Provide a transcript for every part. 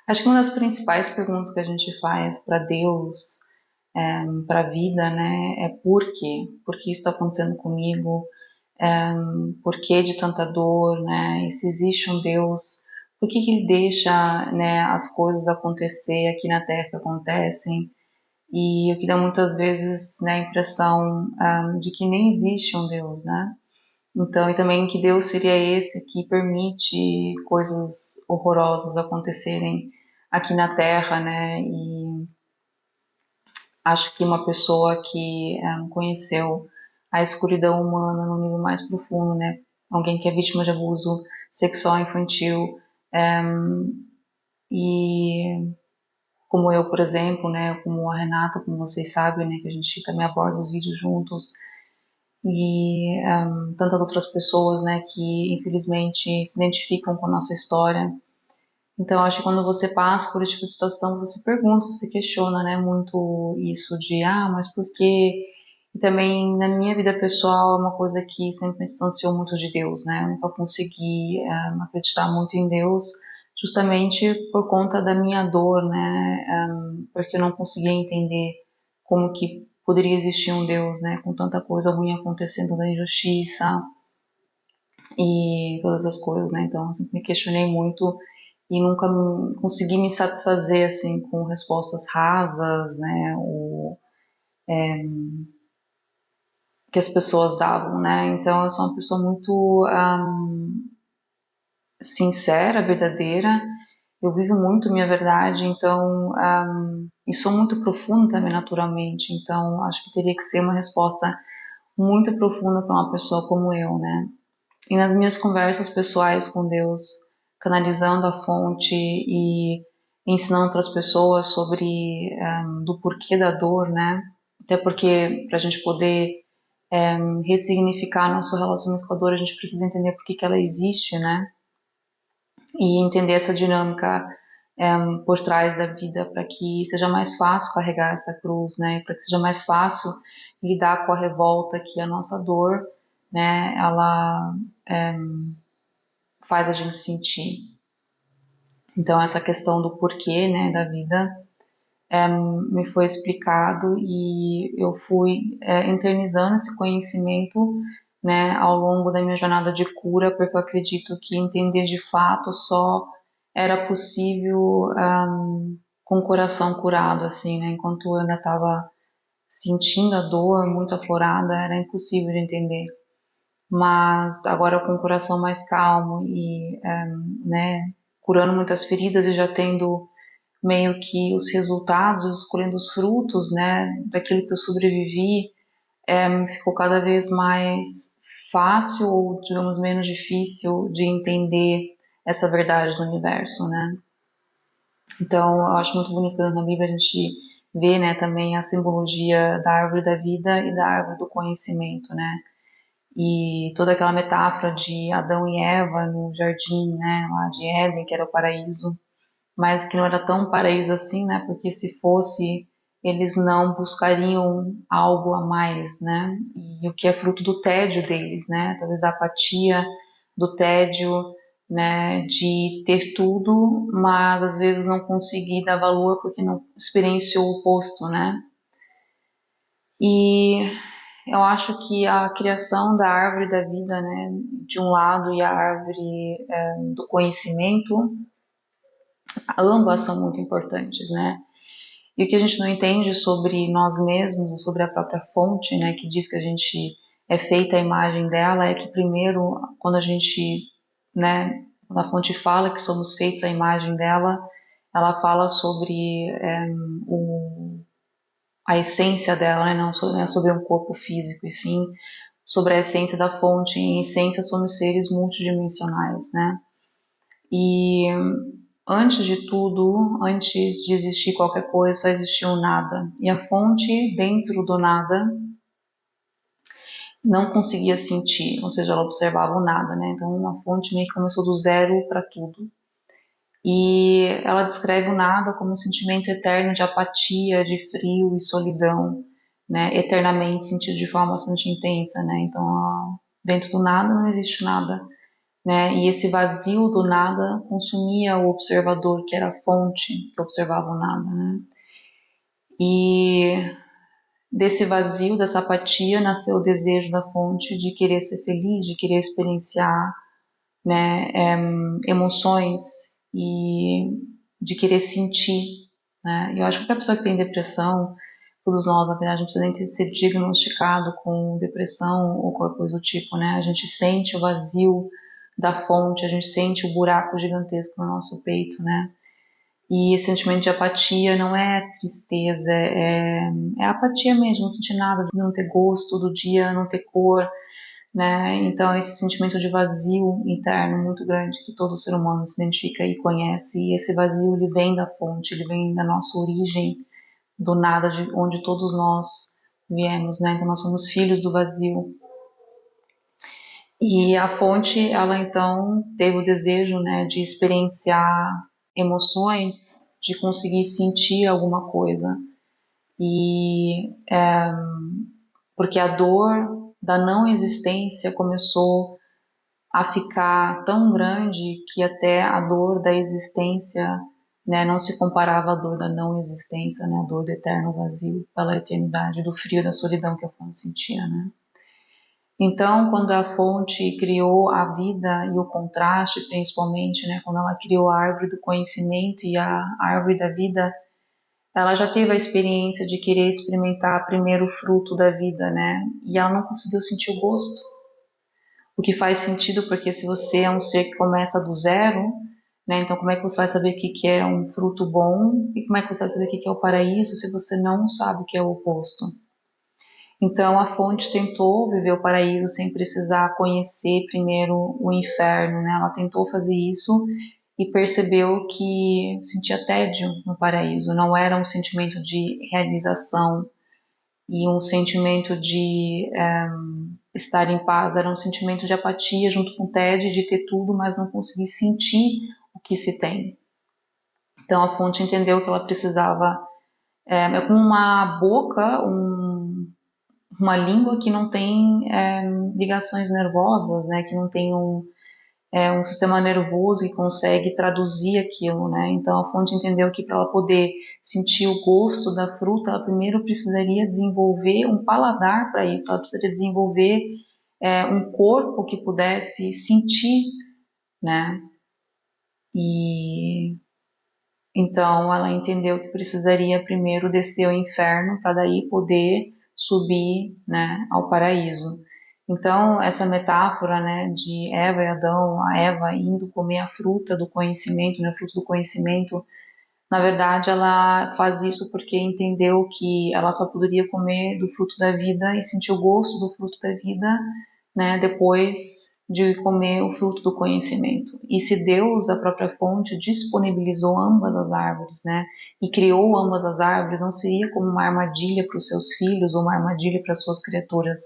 Acho que uma das principais perguntas que a gente faz para Deus, para a vida, né, é por quê? Por que isso está acontecendo comigo? Por que de tanta dor, né? E se existe um Deus, por que que ele deixa, né, as coisas acontecer aqui na Terra que acontecem? E o que dá muitas vezes, né, a impressão de que nem existe um Deus, né? Então, e também que Deus seria esse que permite coisas horrorosas acontecerem aqui na Terra, né? E acho que uma pessoa que conheceu a escuridão humana no nível mais profundo, né? Alguém que é vítima de abuso sexual infantil, e como eu, por exemplo, né? Como a Renata, como vocês sabem, né? Que a gente também aborda os vídeos juntos, e tantas outras pessoas, né, que infelizmente se identificam com a nossa história. Então, acho que quando você passa por esse tipo de situação, você se pergunta, você questiona, né, muito isso de, mas por quê? E também na minha vida pessoal é uma coisa que sempre me distanciou muito de Deus, né? Eu nunca consegui acreditar muito em Deus, justamente por conta da minha dor, né? Porque eu não conseguia entender como que poderia existir um Deus, né? Com tanta coisa ruim acontecendo, da injustiça e todas as coisas, né? Então eu sempre me questionei muito e nunca consegui me satisfazer assim com respostas rasas, né? Ou que as pessoas davam, né? Então eu sou uma pessoa muito sincera, verdadeira. Eu vivo muito minha verdade, então e sou muito profunda também naturalmente. Então acho que teria que ser uma resposta muito profunda para uma pessoa como eu, né? E nas minhas conversas pessoais com Deus, canalizando a fonte e ensinando outras pessoas sobre do porquê da dor, né? Até porque para a gente poder ressignificar nosso relacionamento com a dor, a gente precisa entender por que que ela existe, né? E entender essa dinâmica por trás da vida para que seja mais fácil carregar essa cruz, né? Para que seja mais fácil lidar com a revolta que a nossa dor, né? Ela faz a gente sentir. Então essa questão do porquê, né, da vida me foi explicado e eu fui internizando esse conhecimento, né, ao longo da minha jornada de cura, porque eu acredito que entender de fato só era possível com o coração curado, assim, né, enquanto eu ainda estava sentindo a dor muito aflorada, era impossível de entender. Mas agora com o coração mais calmo e, né, curando muitas feridas e já tendo meio que os resultados, escolhendo os frutos, né, daquilo que eu sobrevivi, ficou cada vez mais fácil ou, digamos, menos difícil de entender essa verdade do universo, né. Então, eu acho muito bonito na Bíblia a gente ver, né, também a simbologia da árvore da vida e da árvore do conhecimento, né. E toda aquela metáfora de Adão e Eva no jardim, né, lá de Éden, que era o paraíso, mas que não era tão paraíso assim, né? Porque se fosse, eles não buscariam algo a mais, né? E o que é fruto do tédio deles, né? Talvez da apatia, do tédio, né? De ter tudo, mas às vezes não conseguir dar valor porque não experienciou o oposto, né? E eu acho que a criação da árvore da vida, né? De um lado e a árvore do conhecimento, ambas são muito importantes, né? E o que a gente não entende sobre nós mesmos, sobre a própria fonte, né, que diz que a gente é feita a imagem dela, é que primeiro, quando a gente, né, quando a fonte fala que somos feitos à imagem dela, ela fala sobre a essência dela, né, não é sobre um corpo físico, e sim sobre a essência da fonte. Em essência, somos seres multidimensionais, né? E antes de tudo, antes de existir qualquer coisa, só existia o nada. E a fonte, dentro do nada, não conseguia sentir, ou seja, ela observava o nada, né? Então, uma fonte meio que começou do zero para tudo. E ela descreve o nada como um sentimento eterno de apatia, de frio e solidão, né? Eternamente sentido de forma bastante intensa, né? Então, dentro do nada não existe nada. né? E esse vazio do nada consumia o observador, que era a fonte que observava o nada, né? E desse vazio, dessa apatia, nasceu o desejo da fonte de querer ser feliz, de querer experienciar, né, emoções e de querer sentir, né? Eu acho que qualquer pessoa que tem depressão, todos nós, na verdade, não precisa nem ter sido diagnosticado com depressão ou qualquer coisa do tipo, né? A gente sente o vazio da fonte, a gente sente o buraco gigantesco no nosso peito, né? E esse sentimento de apatia não é tristeza, é apatia mesmo, não sentir nada, de não ter gosto do dia, não ter cor, né? Então, esse sentimento de vazio interno muito grande que todo ser humano se identifica e conhece, e esse vazio ele vem da fonte, ele vem da nossa origem, do nada, de onde todos nós viemos, né? Então, nós somos filhos do vazio. E a fonte, ela então teve o desejo, né, de experienciar emoções, de conseguir sentir alguma coisa. E porque a dor da não existência começou a ficar tão grande que até a dor da existência, né, não se comparava à dor da não existência, né, a dor do eterno vazio pela eternidade, do frio da solidão que a fonte sentia, né. Então, quando a fonte criou a vida e o contraste, principalmente, né, quando ela criou a árvore do conhecimento e a árvore da vida, ela já teve a experiência de querer experimentar primeiro o fruto da vida, né? E ela não conseguiu sentir o gosto. O que faz sentido, porque se você é um ser que começa do zero, né? Então como é que você vai saber o que é um fruto bom e como é que você vai saber o que é o paraíso se você não sabe o que é o oposto? Então a fonte tentou viver o paraíso sem precisar conhecer primeiro o inferno, né? Ela tentou fazer isso e percebeu que sentia tédio no paraíso, não era um sentimento de realização e um sentimento de estar em paz, era um sentimento de apatia junto com o tédio de ter tudo, mas não conseguir sentir o que se tem. Então a fonte entendeu que ela precisava, é como uma boca, uma língua que não tem ligações nervosas, né, que não tem um sistema nervoso que consegue traduzir aquilo, né? Então a fonte entendeu que para ela poder sentir o gosto da fruta, ela primeiro precisaria desenvolver um paladar para isso, ela precisaria desenvolver um corpo que pudesse sentir, né? E então ela entendeu que precisaria primeiro descer ao inferno para daí poder subir, né, ao paraíso. Então essa metáfora, né, de Eva e Adão, a Eva indo comer a fruta do conhecimento, né, a fruta do conhecimento, na verdade ela faz isso porque entendeu que ela só poderia comer do fruto da vida e sentir o gosto do fruto da vida, né, depois de comer o fruto do conhecimento. E se Deus, a própria fonte, disponibilizou ambas as árvores, né, e criou ambas as árvores, não seria como uma armadilha para os seus filhos ou uma armadilha para as suas criaturas,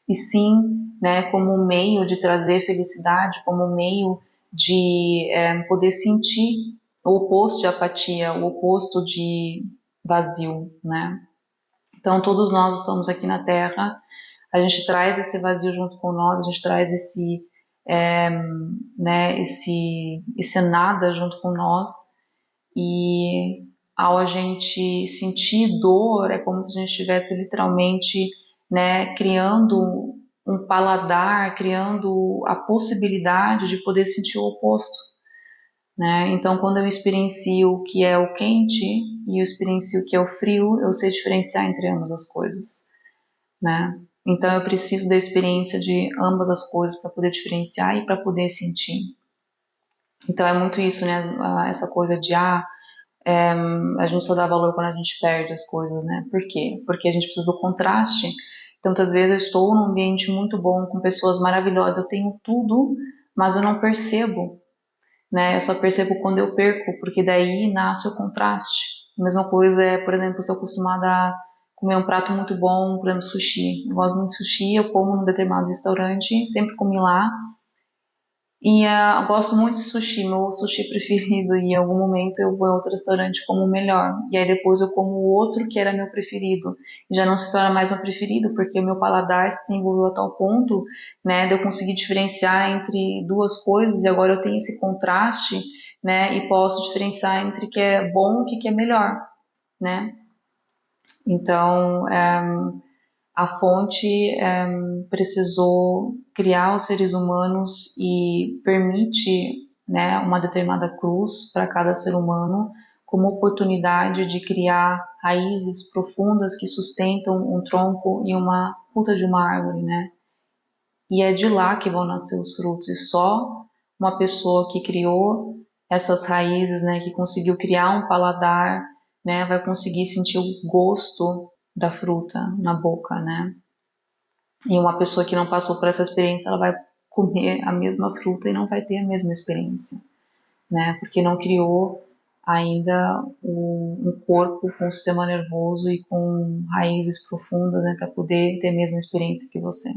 e sim, né, como um meio de trazer felicidade, como um meio de poder sentir o oposto de apatia, o oposto de vazio, né? Então todos nós estamos aqui na Terra, a gente traz esse vazio junto com nós, a gente traz é, esse nada junto com nós, e ao a gente sentir dor, é como se a gente estivesse literalmente, né, criando um paladar, criando a possibilidade de poder sentir o oposto, né? Então, quando eu experiencio o que é o quente e eu experiencio o que é o frio, eu sei diferenciar entre ambas as coisas, né? Então, eu preciso da experiência de ambas as coisas para poder diferenciar e para poder sentir. Então, é muito isso, né? Essa coisa de a gente só dá valor quando a gente perde as coisas, né? Por quê? Porque a gente precisa do contraste. Então, muitas vezes eu estou num ambiente muito bom, com pessoas maravilhosas, eu tenho tudo, mas eu não percebo, né? Eu só percebo quando eu perco, porque daí nasce o contraste. A mesma coisa é, por exemplo, se eu estou acostumada a comer um prato muito bom, por exemplo, sushi. Eu gosto muito de sushi, eu como num determinado restaurante, sempre comi lá, E eu gosto muito de sushi, meu sushi preferido, e em algum momento eu vou em outro restaurante como o melhor. E aí depois eu como o outro que era meu preferido. E já não se torna mais meu preferido, porque o meu paladar se desenvolveu a tal ponto, né, de eu conseguir diferenciar entre duas coisas, e agora eu tenho esse contraste, né, e posso diferenciar entre o que é bom e o que é melhor, né. Então, a fonte precisou criar os seres humanos e permite, né, uma determinada cruz para cada ser humano como oportunidade de criar raízes profundas que sustentam um tronco e uma puta de uma árvore, né? E é de lá que vão nascer os frutos. E só uma pessoa que criou essas raízes, né, que conseguiu criar um paladar, né, vai conseguir sentir o gosto da fruta na boca, né? E uma pessoa que não passou por essa experiência, ela vai comer a mesma fruta e não vai ter a mesma experiência, né? Porque não criou ainda um corpo com um sistema nervoso e com raízes profundas, né, para poder ter a mesma experiência que você.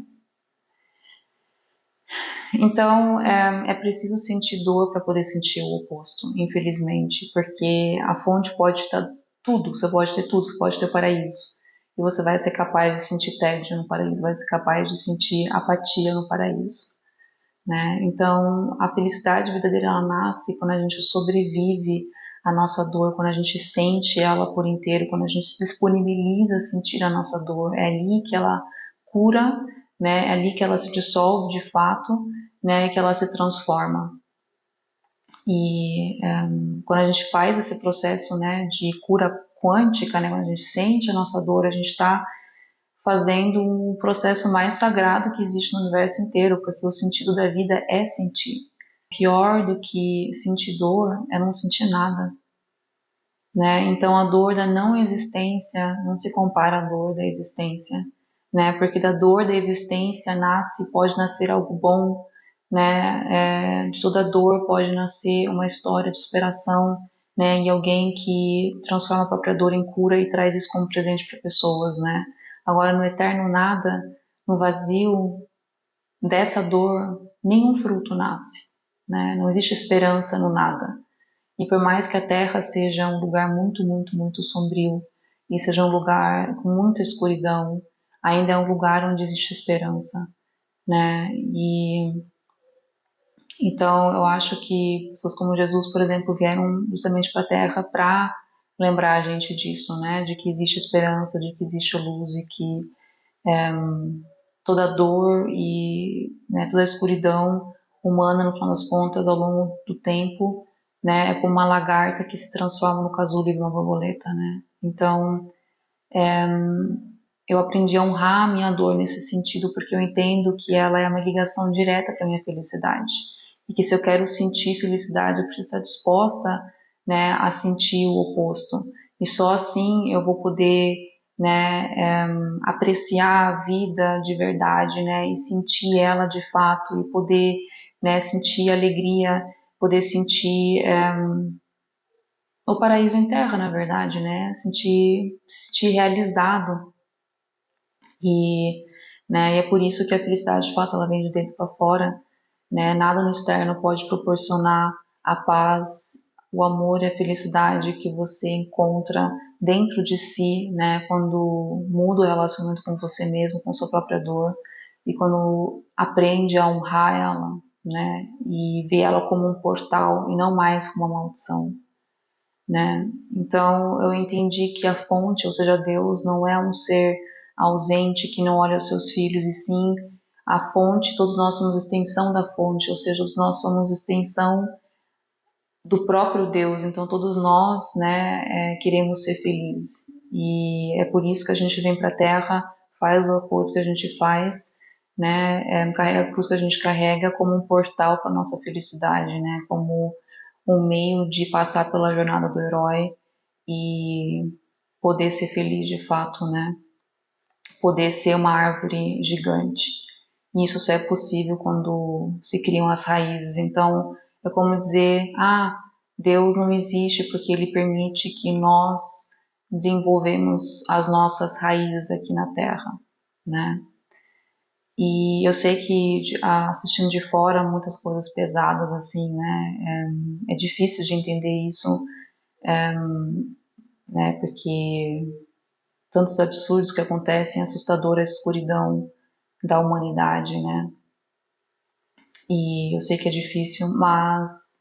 Então, é preciso sentir dor para poder sentir o oposto, infelizmente, porque a fonte pode estar tudo, você pode ter tudo, você pode ter paraíso. E você vai ser capaz de sentir tédio no paraíso, vai ser capaz de sentir apatia no paraíso, né? Então, a felicidade verdadeira ela nasce quando a gente sobrevive à nossa dor, quando a gente sente ela por inteiro, quando a gente se disponibiliza a sentir a nossa dor. É ali que ela cura, né? É ali que ela se dissolve de fato, né? Que ela se transforma. E quando a gente faz esse processo, né, de cura quântica, né, quando a gente sente a nossa dor, a gente está fazendo um processo mais sagrado que existe no universo inteiro, porque o sentido da vida é sentir. Pior do que sentir dor é não sentir nada, né? Então a dor da não existência não se compara à dor da existência, né? Porque da dor da existência nasce, pode nascer algo bom, né? De toda dor pode nascer uma história de superação, né? E alguém que transforma a própria dor em cura e traz isso como presente para pessoas, né? Agora no eterno nada, no vazio dessa dor, nenhum fruto nasce, né? Não existe esperança no nada. E por mais que a Terra seja um lugar muito, muito, muito sombrio e seja um lugar com muita escuridão, ainda é um lugar onde existe esperança, né? E então eu acho que pessoas como Jesus, por exemplo, vieram justamente para a Terra para lembrar a gente disso, né? De que existe esperança, de que existe luz e que toda dor e, né, toda a escuridão humana, no final das contas, ao longo do tempo, né, é como uma lagarta que se transforma no casulo de uma borboleta, né? Então, eu aprendi a honrar a minha dor nesse sentido, porque eu entendo que ela é uma ligação direta para minha felicidade. E que se eu quero sentir felicidade, eu preciso estar disposta, né, a sentir o oposto. E só assim eu vou poder, né, apreciar a vida de verdade, né, e sentir ela de fato, e poder, né, sentir alegria, poder sentir o paraíso em terra, na verdade, né, sentir realizado e, né, e é por isso que a felicidade, de fato, ela vem de dentro para fora, né? Nada no externo pode proporcionar a paz, o amor e a felicidade que você encontra dentro de si, né? Quando muda o relacionamento com você mesmo, com sua própria dor, e quando aprende a honrar ela, né? E ver ela como um portal e não mais como uma maldição, né? Então eu entendi que a fonte, ou seja, Deus, não é um ser ausente que não olha aos seus filhos, e sim a fonte, todos nós somos extensão da fonte, ou seja, nós somos extensão do próprio Deus, então todos nós, né, queremos ser felizes. E é por isso que a gente vem para a Terra, faz os acordos que a gente faz, né, carrega a cruz que a gente carrega como um portal para nossa felicidade, né, como um meio de passar pela jornada do herói e poder ser feliz de fato, né? Poder ser uma árvore gigante. E isso só é possível quando se criam as raízes. Então, é como dizer, Deus não existe porque Ele permite que nós desenvolvemos as nossas raízes aqui na Terra, né? E eu sei que assistindo de fora muitas coisas pesadas assim, né? É difícil de entender isso, né? Porque tantos absurdos que acontecem, assustadora a escuridão da humanidade, né? E eu sei que é difícil, mas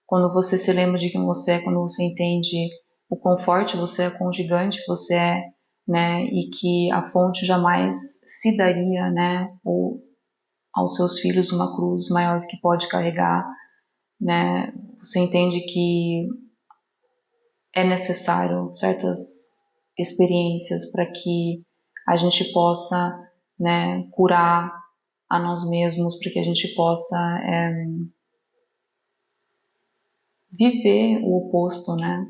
quando você se lembra de quem você é, quando você entende o quão forte você é, quão gigante você é, né? E que a fonte jamais se daria, né? Ou aos seus filhos uma cruz maior que pode carregar, né? Você entende que é necessário certas experiências para que a gente possa, né, curar a nós mesmos, para que a gente possa viver o oposto, né?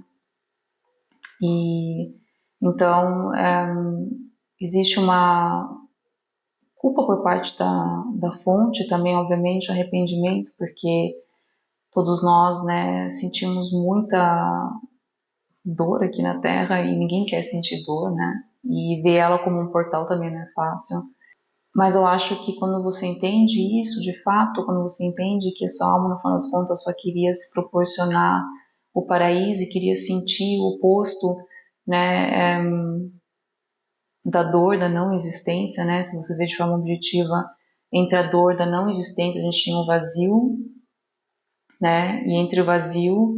E então existe uma culpa por parte da fonte, também obviamente arrependimento, porque todos nós, né, sentimos muita dor aqui na Terra e ninguém quer sentir dor, né? E ver ela como um portal também não é fácil. Mas eu acho que quando você entende isso, de fato, quando você entende que a sua alma, no final das contas, só queria se proporcionar o paraíso e queria sentir o oposto, né, da dor da não existência, né? Se você vê de forma objetiva, entre a dor da não existência, a gente tinha o vazio, né? E entre o vazio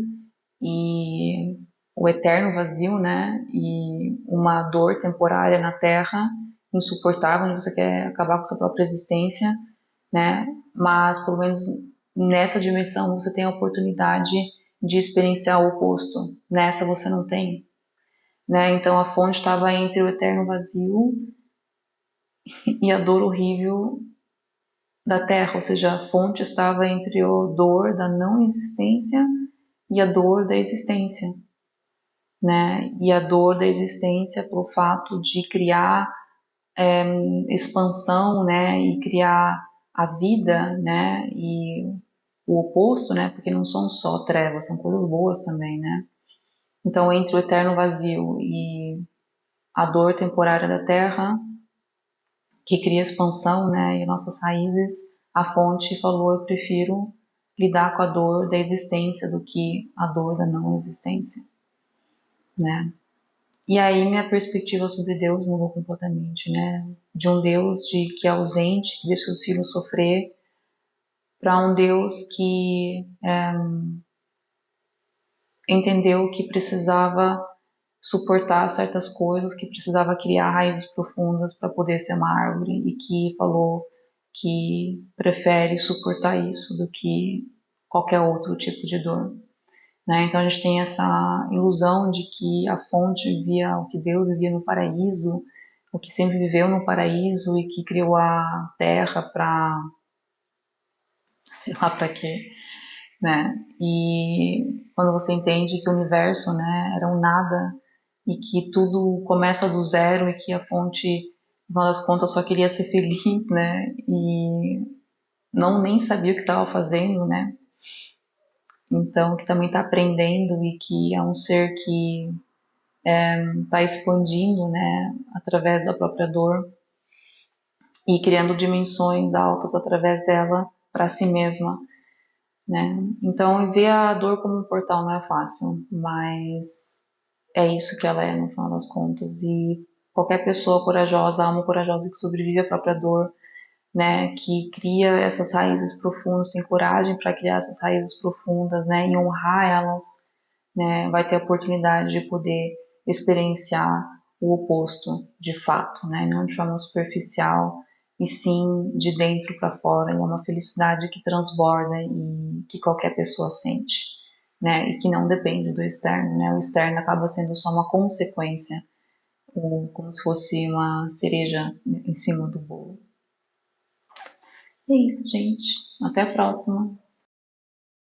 e o eterno vazio, né? E uma dor temporária na Terra, insuportável, onde você quer acabar com sua própria existência, né? Mas pelo menos nessa dimensão você tem a oportunidade de experienciar o oposto. Nessa você não tem, né? Então a fonte estava entre o eterno vazio e a dor horrível da Terra, ou seja, a fonte estava entre a dor da não existência e a dor da existência, né? E a dor da existência pelo fato de criar expansão, né? E criar a vida, né? E o oposto, né? Porque não são só trevas, são coisas boas também, né? Então, entre o eterno vazio e a dor temporária da Terra, que cria expansão, né? E nossas raízes, a fonte falou: eu prefiro lidar com a dor da existência do que a dor da não existência, né? E aí minha perspectiva sobre Deus mudou completamente, né? De um Deus que é ausente, que deixa os filhos sofrer, para um Deus que entendeu que precisava suportar certas coisas, que precisava criar raízes profundas para poder ser uma árvore e que falou que prefere suportar isso do que qualquer outro tipo de dor. Né? Então a gente tem essa ilusão de que a fonte via o que Deus via no paraíso, o que sempre viveu no paraíso e que criou a terra para sei lá para quê, né? E quando você entende que o universo, né, era um nada e que tudo começa do zero e que a fonte, no final das contas, só queria ser feliz, né? E não nem sabia o que estava fazendo, né? Então, que também está aprendendo e que é um ser que está expandindo, né, através da própria dor e criando dimensões altas através dela para si mesma, né? Então, ver a dor como um portal não é fácil, mas é isso que ela é no final das contas. E qualquer pessoa corajosa, alma corajosa que sobrevive à própria dor, né, que cria essas raízes profundas, tem coragem para criar essas raízes profundas, né, e honrar elas, né, vai ter a oportunidade de poder experienciar o oposto, de fato, né, não de forma superficial, e sim de dentro para fora, e é uma felicidade que transborda e que qualquer pessoa sente, né, e que não depende do externo, né, o externo acaba sendo só uma consequência, ou como se fosse uma cereja em cima do bolo. É isso, gente. Até a próxima.